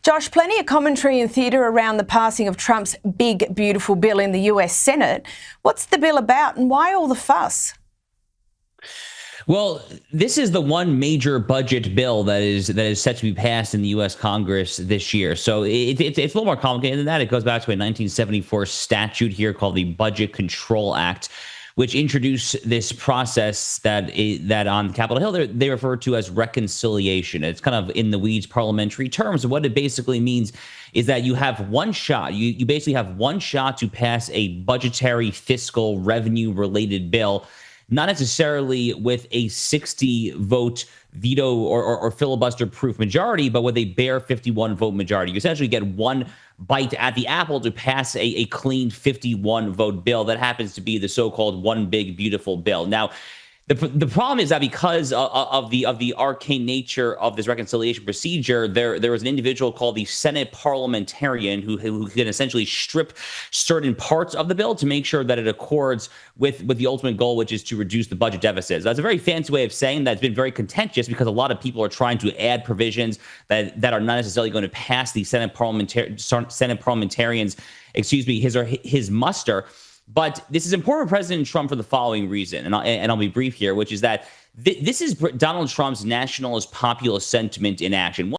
Josh, plenty of commentary and theatre around the passing of Trump's big, beautiful bill in the US Senate. What's the bill about and why all the fuss? Well, this is the one major budget bill that is set to be passed in the U.S. Congress this year. So it's a little more complicated than that. It goes back to a 1974 statute here called the Budget Control Act, which introduced this process that on Capitol Hill they refer to as reconciliation. It's kind of in the weeds parliamentary terms. What it basically means is that you have one shot. You basically have one shot to pass a budgetary, fiscal, revenue-related bill, not necessarily with a 60-vote veto or filibuster-proof majority, but with a bare 51-vote majority. You essentially get one bite at the apple to pass a clean 51-vote bill that happens to be the so-called one big, beautiful bill. Now, the problem is that because of the arcane nature of this reconciliation procedure, there was an individual called the Senate parliamentarian who can essentially strip certain parts of the bill to make sure that it accords with the ultimate goal, which is to reduce the budget deficits. That's a very fancy way of saying that. It's been very contentious because a lot of people are trying to add provisions that are not necessarily going to pass the Senate parliamentarians, his muster. But this is important for President Trump for the following reason, and I'll be brief here, which is that this is Donald Trump's nationalist populist sentiment in action.